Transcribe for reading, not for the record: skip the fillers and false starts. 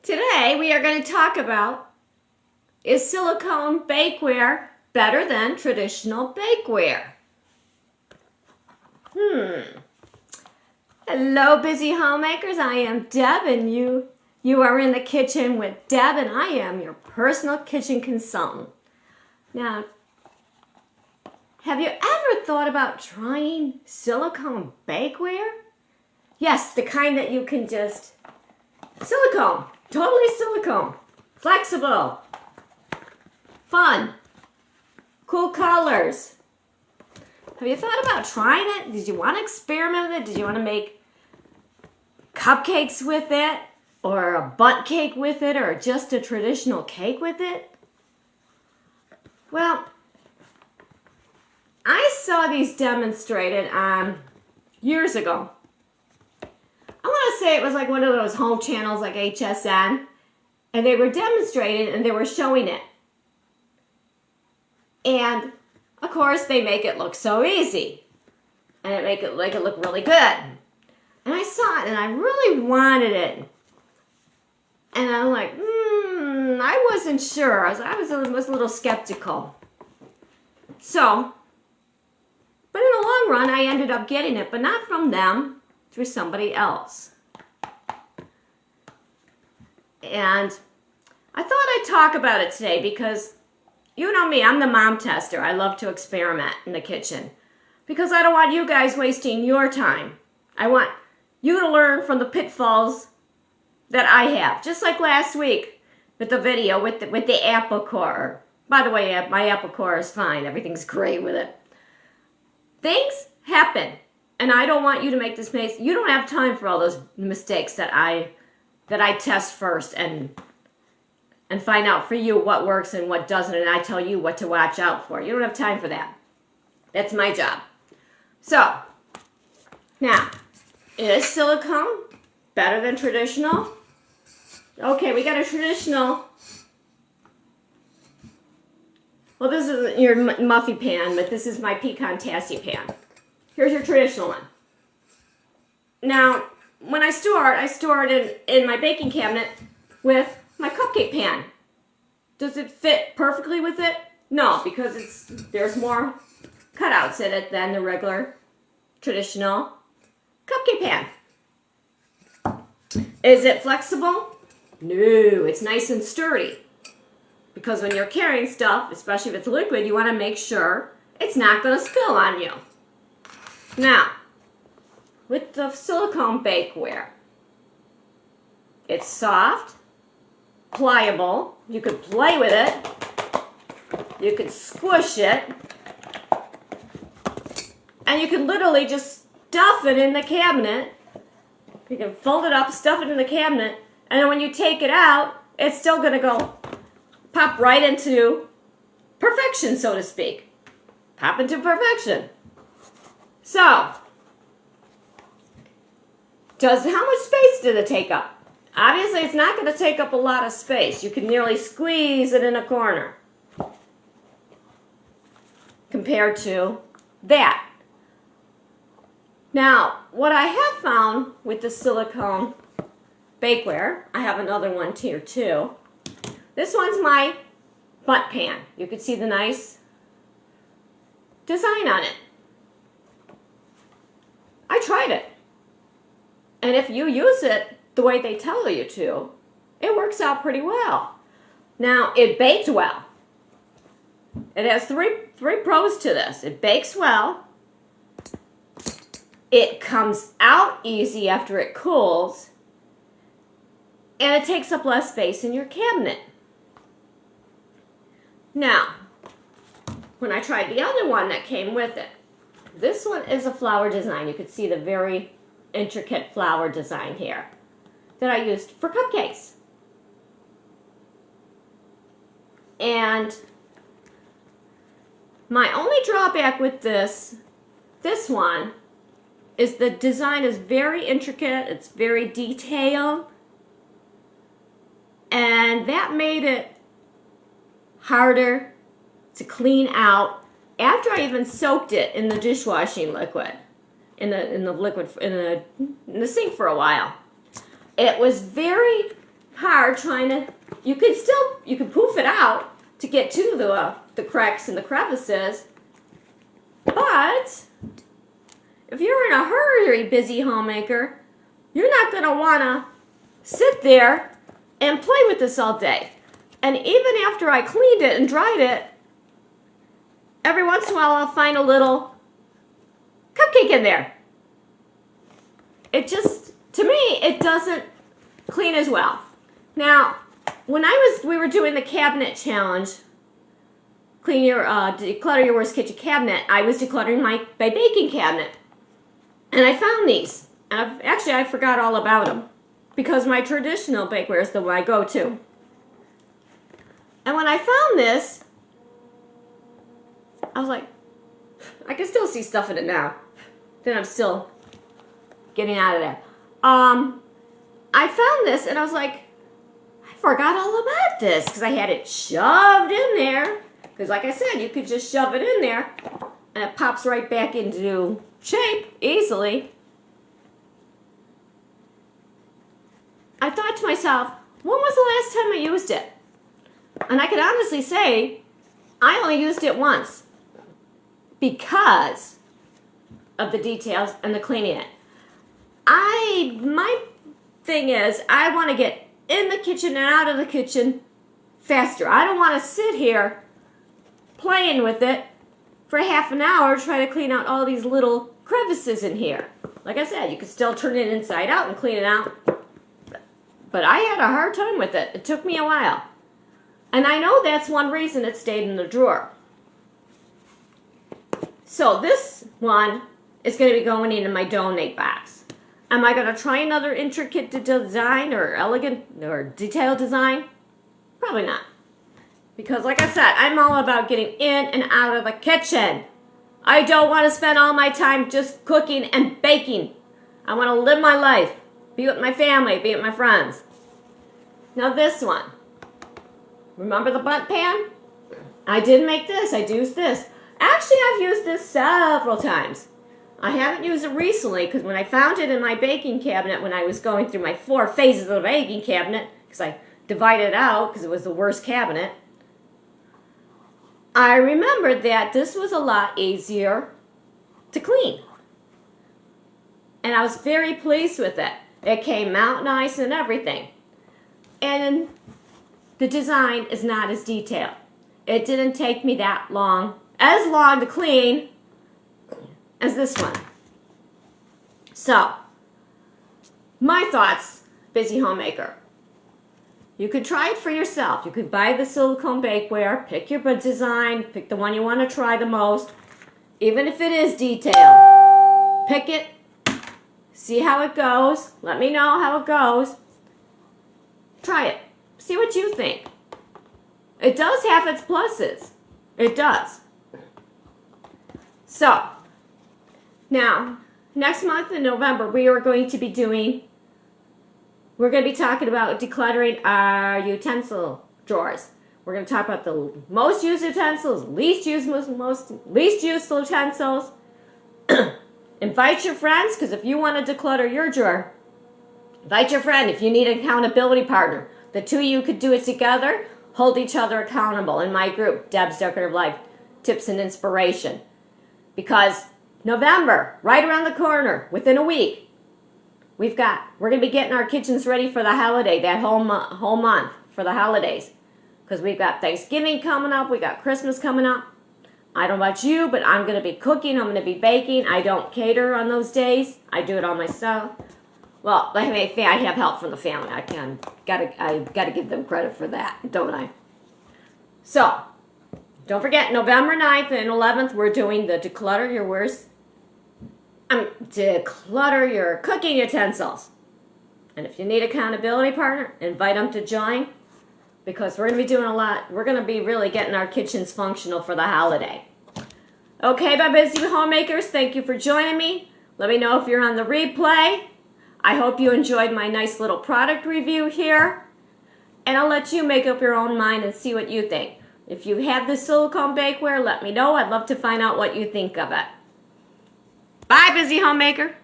Today we are going to talk about, is silicone bakeware better than traditional bakeware? Hello, busy homemakers. I am Deb, and you are in the kitchen with Deb, and I am your personal kitchen consultant. Now, have you ever thought about trying silicone bakeware? Yes, the kind that you can just silicone, totally silicone, flexible, fun, cool colors. Have you thought about trying it? Did you want to experiment with it? Did you want to make cupcakes with it, or a bundt cake with it, or just a traditional cake with it? Well, I saw these demonstrated years ago. I want to say it was like one of those home channels like HSN, and they were demonstrating and they were showing it. And of course they make it look so easy, and it make it look really good. And I saw it and I really wanted it. And I'm like, I wasn't sure. I was a little skeptical. So, but in the long run, I ended up getting it, but not from them, through somebody else. And I thought I'd talk about it today because, you know me, I'm the mom tester. I love to experiment in the kitchen because I don't want you guys wasting your time. I want you to learn from the pitfalls that I have. Just like last week with the video with the apple core. By the way, my apple core is fine. Everything's great with it. Things happen, and I don't want you to make this mistake. You don't have time for all those mistakes that I test first and find out for you what works and what doesn't, and I tell you what to watch out for. You don't have time for that. That's my job. So, now, is silicone better than traditional? Okay, we got a traditional. Well, this isn't your muffy pan, but this is my pecan tassie pan. Here's your traditional one. Now, when I store it in my baking cabinet with my cupcake pan. Does it fit perfectly with it? No, because there's more cutouts in it than the regular traditional cupcake pan. Is it flexible? No, it's nice and sturdy. Because when you're carrying stuff, especially if it's liquid, you want to make sure it's not going to spill on you. Now, with the silicone bakeware, it's soft, pliable, you could play with it, you could squish it, and you can literally just stuff it in the cabinet. You can fold it up, stuff it in the cabinet, and then when you take it out, it's still going to go pop right into perfection, so to speak. Pop into perfection. So, how much space did it take up? Obviously, it's not going to take up a lot of space. You can nearly squeeze it in a corner compared to that. Now, what I have found with the silicone bakeware, I have another one here too. This one's my bundt pan. You can see the nice design on it. I tried it. And if you use it the way they tell you to, it works out pretty well. Now, it baked well. It has three pros to this. It bakes well. It comes out easy after it cools. And it takes up less space in your cabinet. Now, when I tried the other one that came with it, this one is a flower design. You can see the very intricate flower design here that I used for cupcakes. And my only drawback with this one is the design is very intricate, it's very detailed, and that made it harder to clean out after I even soaked it in the dishwashing liquid, in the sink for a while. It was very hard trying to, you can poof it out to get to the cracks and the crevices, but if you're in a hurry, busy homemaker, you're not going to want to sit there and play with this all day. And even after I cleaned it and dried it, every once in a while I'll find a little cupcake in there. It just, to me, it doesn't clean as well. Now, when we were doing the cabinet challenge, declutter your worst kitchen cabinet, I was decluttering my baking cabinet. And I found these. And I forgot all about them because my Traditonal bakeware is the one I go to. And when I found this, I was like, I can still see stuff in it now. Then I'm still getting out of there. I found this and I was like, I forgot all about this because I had it shoved in there. Because like I said, you could just shove it in there and it pops right back into shape easily. I thought to myself, when was the last time I used it? And I can honestly say, I only used it once because of the details and the cleaning it. My thing is, I want to get in the kitchen and out of the kitchen faster. I don't want to sit here playing with it for half an hour trying to clean out all these little crevices in here. Like I said, you could still turn it inside out and clean it out. But I had a hard time with it. It took me a while. And I know that's one reason it stayed in the drawer. So this one is going to be going into my donate box. Am I going to try another intricate design or elegant or detailed design? Probably not. Because like I said, I'm all about getting in and out of the kitchen. I don't want to spend all my time just cooking and baking. I want to live my life. Be with my family, be with my friends. Now this one. Remember the bundt pan? I did make this. I used this. Actually, I've used this several times. I haven't used it recently because when I found it in my baking cabinet when I was going through my 4 phases of the baking cabinet, because I divided it out because it was the worst cabinet, I remembered that this was a lot easier to clean. And I was very pleased with it. It came out nice and everything. And the design is not as detailed. It didn't take me as long to clean as this one. So, my thoughts, busy homemaker. You could try it for yourself. You could buy the silicone bakeware, pick your design, pick the one you want to try the most, even if it is detailed. Pick it, see how it goes, let me know how it goes. Try it, see what you think. It does have its pluses. It does. So, now, next month in November, we're going to be talking about decluttering our utensil drawers. We're going to talk about the most used utensils, least used utensils. Invite your friends, because if you want to declutter your drawer, invite your friend. If you need an accountability partner, the two of you could do it together, hold each other accountable. In my group, Deb's Decorative Life, Tips and Inspiration. Because November, right around the corner, within a week, we're going to be getting our kitchens ready for the holiday, that whole month for the holidays. Because we've got Thanksgiving coming up, we got Christmas coming up. I don't know about you, but I'm going to be cooking, I'm going to be baking. I don't cater on those days. I do it all myself. Well, I have help from the family. I gotta give them credit for that, don't I? So, don't forget, November 9th and 11th, we're doing the declutter your cooking utensils. And if you need accountability partner, invite them to join, because we're going to be doing a lot. We're going to be really getting our kitchens functional for the holiday. Okay, my busy homemakers, thank you for joining me. Let me know if you're on the replay. I hope you enjoyed my nice little product review here. And I'll let you make up your own mind and see what you think. If you have the silicone bakeware, let me know. I'd love to find out what you think of it. Bye, busy homemaker.